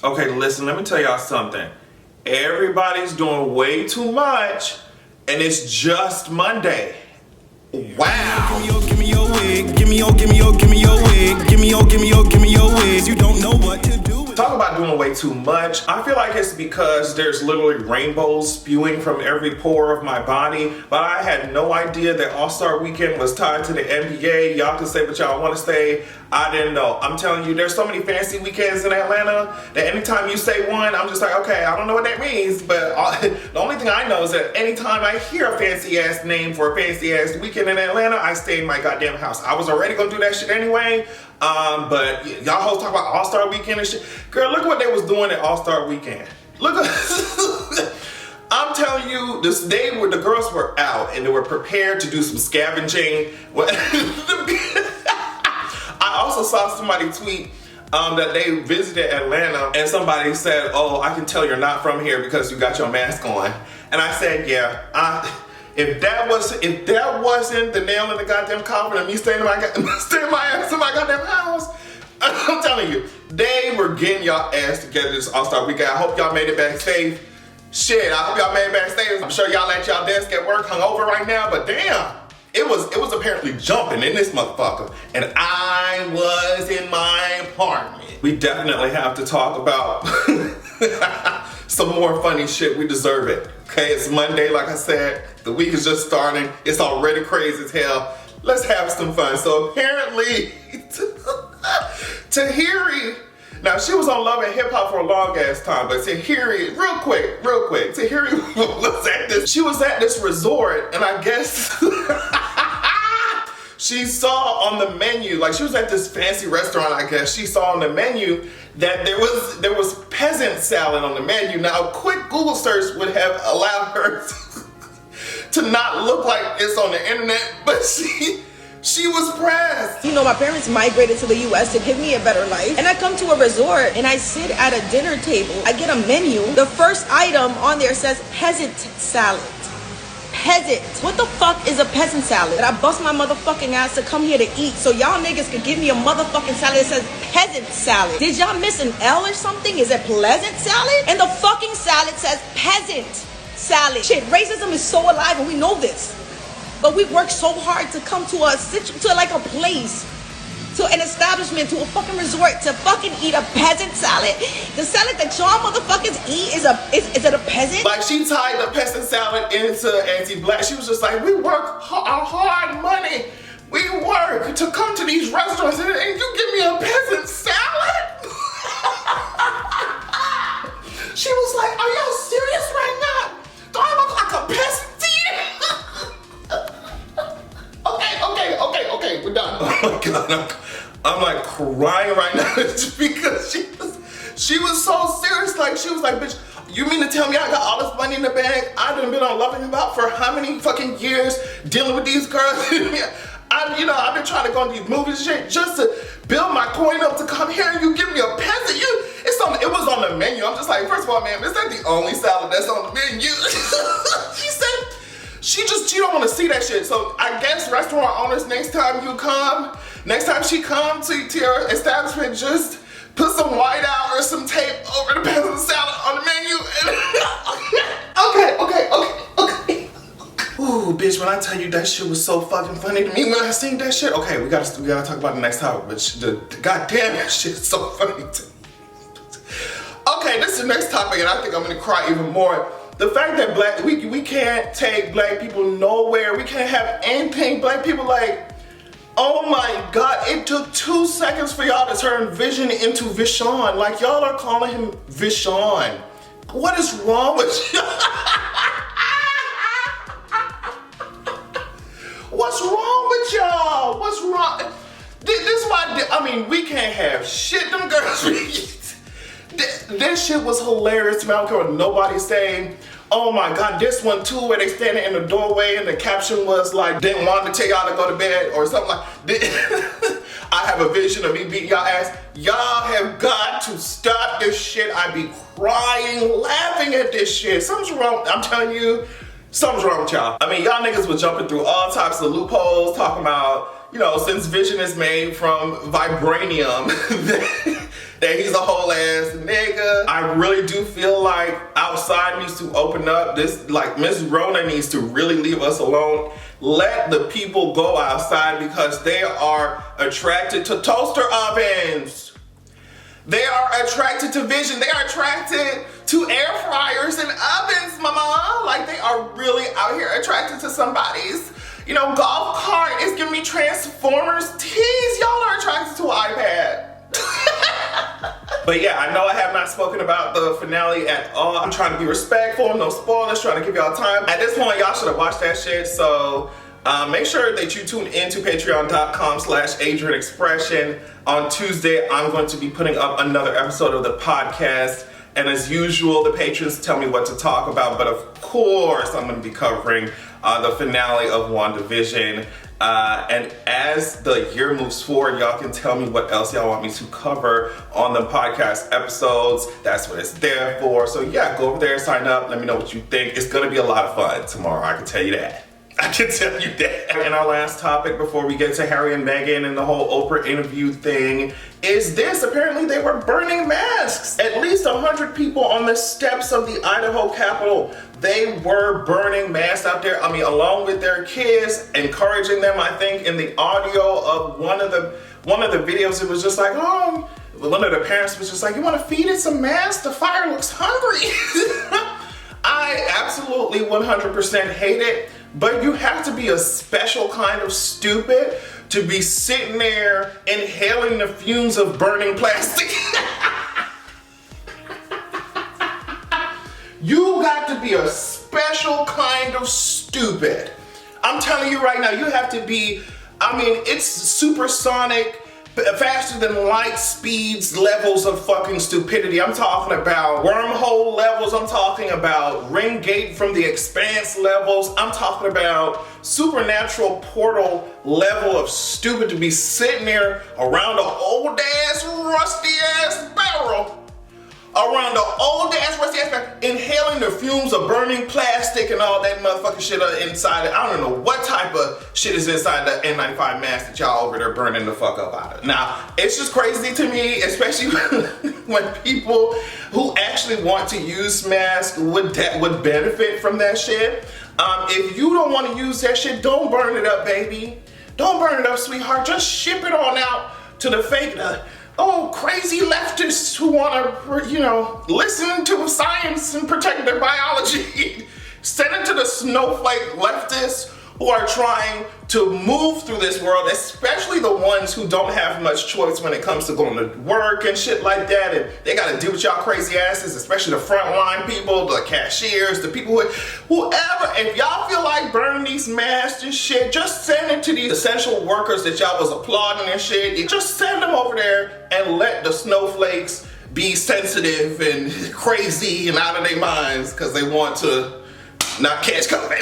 Okay, listen, let me tell y'all something. Everybody's doing way too much, and it's just Monday. Wow. Give me your wig. Give me your wig. Give me your wig. You don't know what to do. Talk about doing way too much. I feel like it's because there's literally rainbows spewing from every pore of my body, but I had no idea that All-Star Weekend was tied to the NBA. Y'all can say what y'all want to say. I didn't know. I'm telling you, there's so many fancy weekends in Atlanta that anytime you say one, I'm just like, okay, I don't know what that means, but the only thing I know is that anytime I hear a fancy ass name for a fancy ass weekend in Atlanta, I stay in my goddamn house. I was already gonna do that shit anyway, but y'all hoes talk about All-Star Weekend and shit. Girl, look what they was doing at All-Star Weekend. Look at I'm telling you, this day where the girls were out and they were prepared to do some scavenging. I also saw somebody tweet that they visited Atlanta and somebody said, oh, I can tell you're not from here because you got your mask on. And I said, yeah, if that wasn't the nail in the goddamn coffin of me staying my ass in my goddamn house, I'm telling you, they were getting y'all ass together this All-Star Weekend. I hope y'all made it back safe. Shit, I hope y'all made it back safe. I'm sure y'all at y'all desk at work hungover right now, but damn. It was apparently jumping in this motherfucker, and I was in my apartment. We definitely have to talk about some more funny shit. We deserve it. Okay, it's Monday, like I said. The week is just starting. It's already crazy as hell. Let's have some fun. So apparently, Tahiri, now she was on Love and Hip Hop for a long ass time, but Tahiri, real quick, Tahiri she was at this resort, and I guess she saw on the menu, like she was at this fancy restaurant, I guess, she saw on the menu that there was peasant salad on the menu. Now a quick Google search would have allowed her to not look like it's on the internet, but she was pressed. You know, my parents migrated to the U.S. to give me a better life. And I come to a resort and I sit at a dinner table. I get a menu. The first item on there says peasant salad. Peasant. What the fuck is a peasant salad? I bust my motherfucking ass to come here to eat so y'all niggas could give me a motherfucking salad that says peasant salad. Did y'all miss an L or something? Is it pleasant salad? And the fucking salad says peasant salad. Shit, racism is so alive and we know this. But we work so hard to come to like a place, to an establishment, to a fucking resort, to fucking eat a peasant salad. The salad that y'all motherfuckers eat is it a peasant? Like she tied the peasant salad into anti-black. She was just like, we work our hard money. We work to come to these restaurants and you give me a peasant salad? She was like, are y'all serious right now? Do I look like a peasant to you? Okay, we're done. Oh my God, I'm like crying right now because she was so serious. Like she was like, bitch, you mean to tell me I got all this money in the bag? I done been on Love and Hip Hop for how many fucking years dealing with these girls? I've been trying to go on these movies and shit just to build my coin up to come here and you give me a peasant. It was on the menu. I'm just like, first of all, man, is that the only salad that's on the menu? She said, she don't want to see that shit. So I guess restaurant owners, next time she come to your establishment, just put some white out or some tape over the peasant salad on the menu. Okay. Ooh, bitch, when I tell you that shit was so fucking funny to me when I seen that shit. Okay, we gotta talk about the next topic, but the goddamn that shit is so funny to me. Okay, this is the next topic, and I think I'm gonna cry even more. The fact that we can't take black people nowhere. We can't have anything. Black people like, oh my God, it took 2 seconds for y'all to turn Vision into Vishawn. Like y'all are calling him Vishawn. What is wrong with you? What's wrong with y'all? What's wrong? This is why, we can't have shit. Them girls, this shit was hilarious to me. I don't care what nobody's saying. Oh my God, this one too, where they standing in the doorway and the caption was like, didn't want to tell y'all to go to bed or something like that. I have a vision of me beating y'all ass. Y'all have got to stop this shit. I be crying, laughing at this shit. Something's wrong. I'm telling you, something's wrong with y'all. Y'all niggas was jumping through all types of loopholes, talking about, since Vision is made from vibranium, that he's a whole ass nigga. I really do feel like outside needs to open up. This, like, Miss Rona needs to really leave us alone. Let the people go outside because they are attracted to toaster ovens. They are attracted to vision. They are attracted to air fryers and ovens, mama. Like, they are really out here attracted to somebody's, you know, golf cart. It's giving me Transformers tease. Y'all are attracted to an iPad. But yeah, I know I have not spoken about the finale at all. I'm trying to be respectful, no spoilers, trying to give y'all time. At this point, y'all should have watched that shit, so make sure that you tune into patreon.com/AdrianExpression. On Tuesday, I'm going to be putting up another episode of the podcast. And as usual, the patrons tell me what to talk about, but of course, I'm going to be covering the finale of WandaVision. And as the year moves forward, y'all can tell me what else y'all want me to cover on the podcast episodes. That's what it's there for. So yeah, go over there, sign up, let me know what you think. It's gonna be a lot of fun tomorrow, I can tell you that. I can tell you that. And our last topic before we get to Harry and Meghan and the whole Oprah interview thing is this. Apparently they were burning masks. At least 100 people on the steps of the Idaho Capitol. They were burning masks out there. I mean, along with their kids, encouraging them. I think in the audio of one of the videos, it was just like, oh, one of the parents was just like, you want to feed it some masks? The fire looks hungry. I absolutely 100% hate it. But you have to be a special kind of stupid to be sitting there inhaling the fumes of burning plastic. You got to be a special kind of stupid. I'm telling you right now, you have to be, I mean, it's supersonic, faster than light speeds levels of fucking stupidity. I'm talking about wormhole levels. I'm talking about ring gate from the expanse levels. I'm talking about supernatural portal level of stupid to be sitting there around an old ass rusty ass barrel. Around the old ass rusty ass barrel, inhaling the fumes of burning plastic and all that motherfucking shit inside it. I don't know what type of shit is inside the N95 mask that y'all over there burning the fuck up out of. Now, it's just crazy to me, especially when people who actually want to use masks would benefit from that shit. If you don't want to use that shit, don't burn it up, baby. Don't burn it up, sweetheart. Just ship it on out to the fake, crazy leftists who want to, you know, listen to science and protect their biology. Send it to the snowflake leftists who are trying to move through this world, especially the ones who don't have much choice when it comes to going to work and shit like that, and they gotta deal with y'all crazy asses, especially the frontline people, the cashiers, the people whoever. If y'all feel like burning these masks and shit, just send it to these essential workers that y'all was applauding and shit. Just send them over there and let the snowflakes be sensitive and crazy and out of their minds because they want to not catch COVID.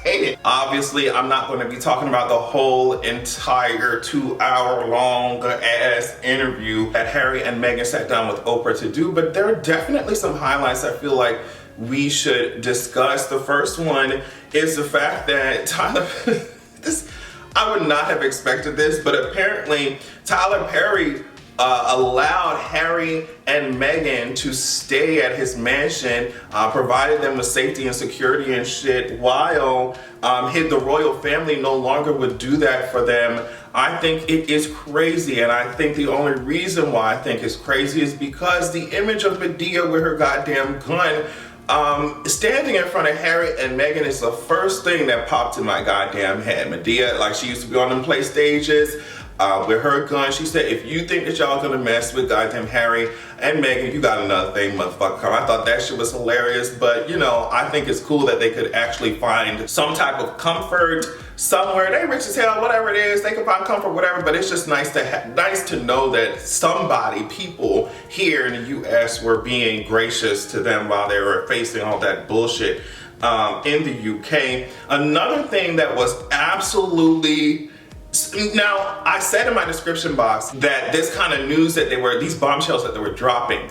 Hate it. Obviously, I'm not going to be talking about the whole entire 2-hour long ass interview that Harry and Meghan sat down with Oprah to do, but there are definitely some highlights I feel like we should discuss. The first one is the fact that Tyler, I would not have expected this, but apparently Tyler Perry allowed Harry and Meghan to stay at his mansion, provided them with safety and security and shit, while the royal family no longer would do that for them. I think it is crazy, and I think the only reason why I think it's crazy is because the image of Medea with her goddamn gun standing in front of Harry and Meghan is the first thing that popped in my goddamn head. Medea, like she used to be on them play stages, with her gun. She said, if you think that y'all gonna mess with goddamn Harry and Meghan, you got another thing, motherfucker. I thought that shit was hilarious, but you know, I think it's cool that they could actually find some type of comfort somewhere. They rich as hell, whatever it is, they can find comfort, whatever, but it's just nice to know that people here in the US were being gracious to them while they were facing all that bullshit in the UK. Another thing that was absolutely, now, I said in my description box that this kind of news that these bombshells that they were dropping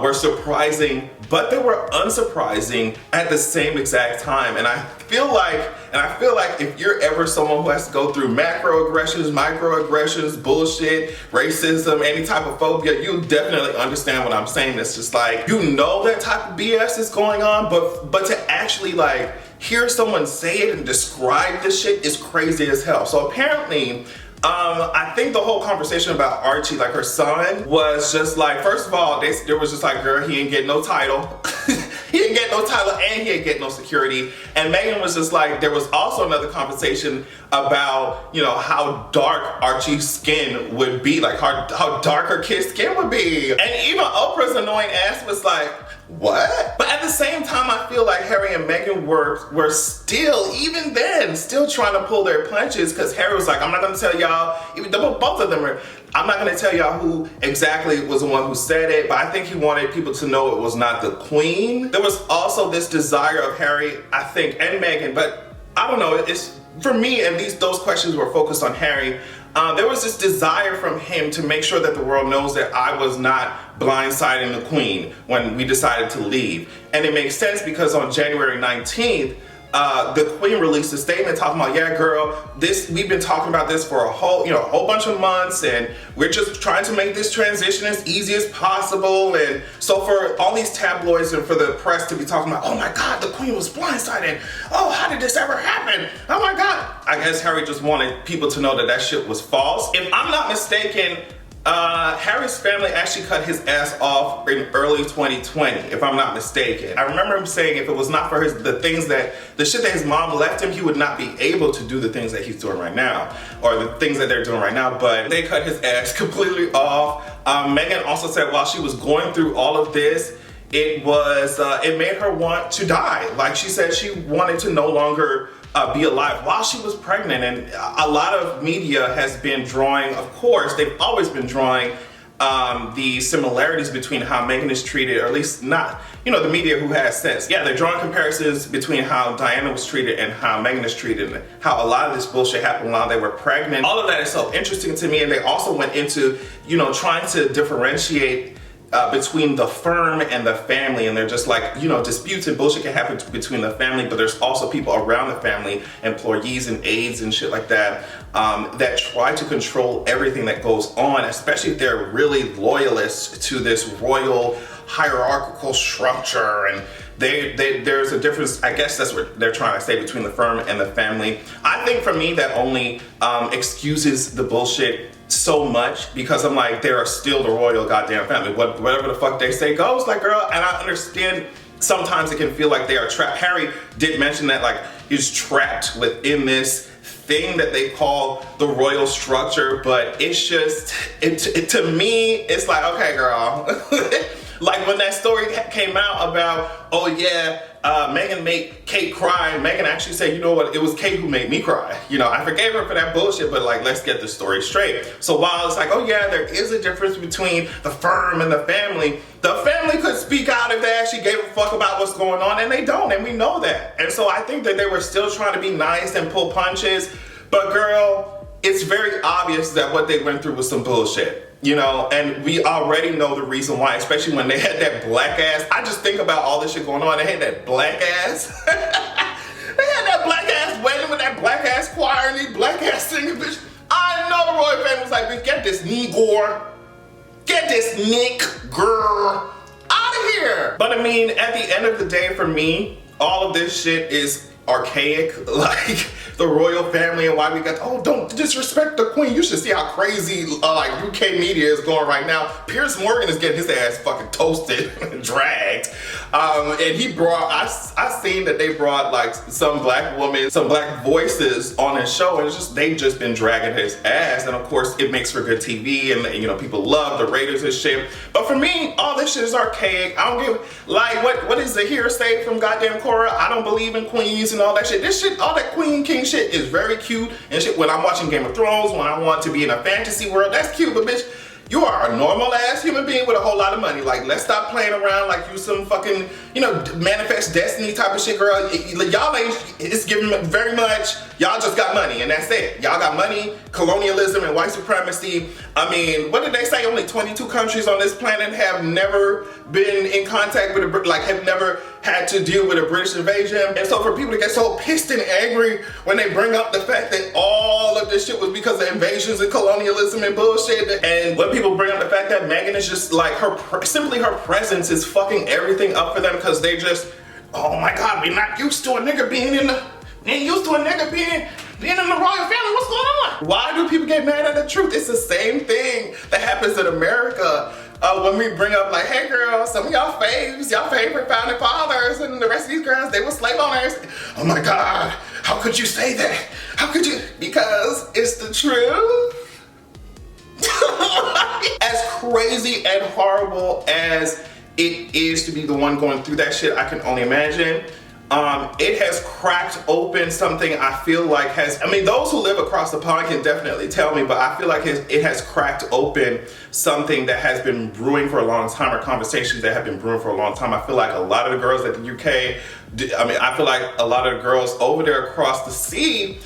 were surprising, but they were unsurprising at the same exact time. And I feel like if you're ever someone who has to go through macroaggressions, microaggressions, bullshit, racism, any type of phobia, you definitely understand what I'm saying. It's just like, you know that type of BS is going on, but to actually like hear someone say it and describe this shit is crazy as hell. So apparently, I think the whole conversation about Archie, like her son, was just like, first of all, there was just like, girl, he ain't get no title. He didn't get no title and he didn't get no security. And Meghan was just like, there was also another conversation about, you know, how dark Archie's skin would be, like how dark her kid's skin would be. And even Oprah's annoying ass was like, what? But at the same time, I feel like Harry and Meghan were still, even then, still trying to pull their punches, because Harry was like, I'm not gonna tell y'all, even though both of them are, I'm not gonna tell y'all who exactly was the one who said it, but I think he wanted people to know it was not the Queen. There was also this desire of Harry, I think, and Meghan, but I don't know, it's, for me, at least those questions were focused on Harry. There was this desire from him to make sure that the world knows that I was not blindsiding the Queen when we decided to leave. And it makes sense because on January 19th, the Queen released a statement talking about, yeah, girl, we've been talking about this for a whole bunch of months, and we're just trying to make this transition as easy as possible. And so for all these tabloids and for the press to be talking about, oh my God, the Queen was blindsided. Oh, how did this ever happen? Oh my God. I guess Harry just wanted people to know that that shit was false. If I'm not mistaken, Harry's family actually cut his ass off in early 2020, if I'm not mistaken. I remember him saying if it was not for the shit that his mom left him, he would not be able to do the things that he's doing right now, or the things that they're doing right now, but they cut his ass completely off. Meghan also said while she was going through all of this, it made her want to die. Like she said, she wanted to no longer be alive while she was pregnant. And a lot of media has been drawing, of course, they've always been drawing the similarities between how Meghan is treated, or at least not, the media who has sense. Yeah, they're drawing comparisons between how Diana was treated and how Meghan is treated, and how a lot of this bullshit happened while they were pregnant. All of that is so interesting to me, and they also went into, trying to differentiate between the firm and the family, and they're just like, disputes and bullshit can happen between the family, but there's also people around the family, employees and aides and shit like that, that try to control everything that goes on, especially if they're really loyalists to this royal hierarchical structure. And there's a difference, I guess that's what they're trying to say, between the firm and the family. I think for me that only excuses the bullshit so much, because I'm like, they are still the royal goddamn family. Whatever the fuck they say goes, like, girl. And I understand sometimes it can feel like they are trapped. Harry did mention that, like, he's trapped within this thing that they call the royal structure, but it's just, to me, it's like, okay, girl. Like when that story came out about, oh yeah, Meghan made Kate cry, Meghan actually said, you know what, it was Kate who made me cry. I forgave her for that bullshit, but like, let's get the story straight. So while it's like, oh yeah, there is a difference between the firm and the family could speak out if they actually gave a fuck about what's going on, and they don't, and we know that. And so I think that they were still trying to be nice and pull punches, but girl, it's very obvious that what they went through was some bullshit. And we already know the reason why, especially when they had that black ass. I just think about all this shit going on. They had that black ass. They had that black ass wedding with that black ass choir and these black ass singing, bitch. I know the royal family was like, bitch, get this Negor. Get this Nick girl out of here. But I mean, at the end of the day, for me, all of this shit is archaic. Like, the royal family and why we got, oh, don't disrespect the Queen. You should see how crazy like UK media is going right now. Piers Morgan is getting his ass fucking toasted and dragged. And he brought, I seen that they brought like some black women, some black voices on his show, and it's just, they've just been dragging his ass. And of course it makes for good TV, and people love the ratings and shit. But for me, all this shit is archaic. I don't give, like, what is the hearsay from goddamn Cora? I don't believe in queens and all that shit. This shit, all that queen king shit is very cute and shit. When I'm watching Game of Thrones, when I want to be in a fantasy world, that's cute, but bitch, You are a normal ass human being with a whole lot of money. Like, let's stop playing around like you some fucking, you know, manifest destiny type of shit, girl. Y'all ain't, it's giving very much, y'all just got money and that's it. Y'all got money, colonialism and white supremacy. I mean, what did they say? Only 22 countries on this planet have never been in contact with have never had to deal with a British invasion. And so for people to get so pissed and angry when they bring up the fact that all of this shit was because of invasions and colonialism and bullshit, and when people bring up the fact that Meghan is just like, simply her presence is fucking everything up for them, because they just, oh my God, we're not used to a nigga being in the, we ain't used to a nigga being in the royal family. What's going on? Why do people get mad at the truth? It's the same thing that happens in America. When we bring up like, hey girl, some of y'all faves, y'all favorite founding fathers and the rest of these girls, they were slave owners. Oh my God, how could you say that? How could you? Because it's the truth. As crazy and horrible as it is to be the one going through that shit, I can only imagine. It has cracked open something I feel like I mean, those who live across the pond can definitely tell me, but I feel like it has cracked open something that has been brewing for a long time, or conversations that have been brewing for a long time. I feel like a lot of the girls at the UK, I feel like a lot of the girls over there across the sea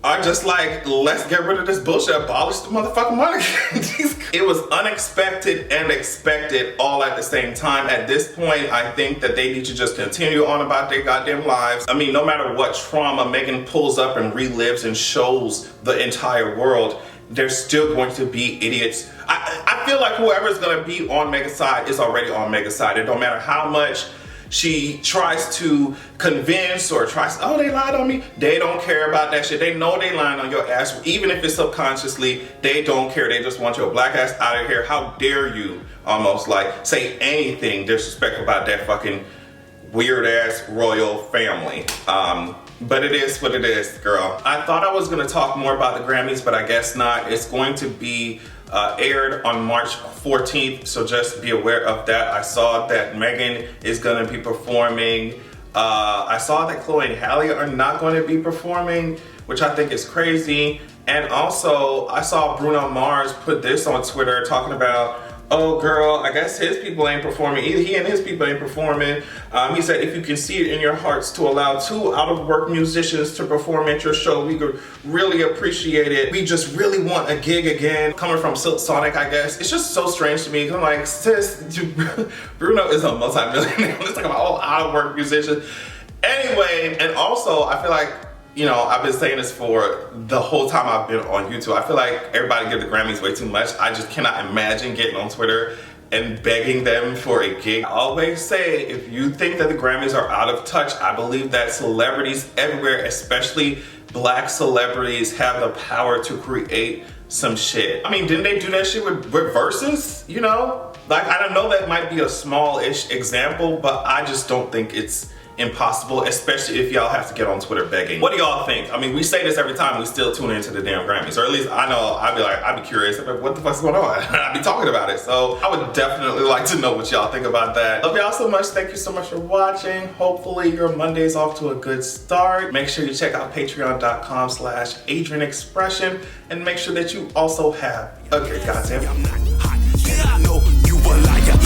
are just like, let's get rid of this bullshit, abolish the motherfucking monarchy. It was unexpected and expected all at the same time. At this point, I think that they need to just continue on about their goddamn lives. I mean, no matter what trauma Meghan pulls up and relives and shows the entire world, there's still going to be idiots. I feel like whoever's gonna be on Meghan's side is already on Meghan's side. It don't matter how much she tries to convince or tries, oh, they lied on me. They don't care about that shit. They know they lying on your ass. Even if it's subconsciously, they don't care. They just want your black ass out of here. How dare you almost like say anything disrespectful about that fucking weird ass royal family. But it is what it is, girl. I thought I was gonna talk more about the Grammys, but I guess not. It's going to be aired on March 14th, so just be aware of that. I saw that Meghan is gonna be performing. I saw that Chloe and Halle are not going to be performing, which I think is crazy. And also, I saw Bruno Mars put this on Twitter talking about, oh girl, I guess his people ain't performing. Either he and his people ain't performing. He said, if you can see it in your hearts to allow 2 out-of-work musicians to perform at your show, we could really appreciate it. We just really want a gig again. Coming from Silk Sonic, I guess. It's just so strange to me. I'm like, sis, Bruno is a multi-millionaire. Let's talk about all out-of-work musicians. Anyway, and also, I feel like, you know, I've been saying this for the whole time I've been on YouTube. I feel like everybody give the Grammys way too much. I just cannot imagine getting on Twitter and begging them for a gig. I always say, if you think that the Grammys are out of touch, I believe that celebrities everywhere, especially black celebrities, have the power to create some shit. I mean, didn't they do that shit with Versus, you know? Like, I don't know, that might be a small-ish example, but I just don't think it's impossible, especially if y'all have to get on Twitter begging. What do y'all think? I mean, we say this every time we still tune into the damn Grammys, or at least I know I'd be curious about what the fuck's going on. I'd be talking about it. So I would definitely like to know what y'all think about that. Love y'all so much. Thank you so much for watching. Hopefully your Monday's off to a good start. Make sure you check out patreon.com/AdrianExpression, and make sure that you also have a good goddamn. I'm not hot, then I know you a liar.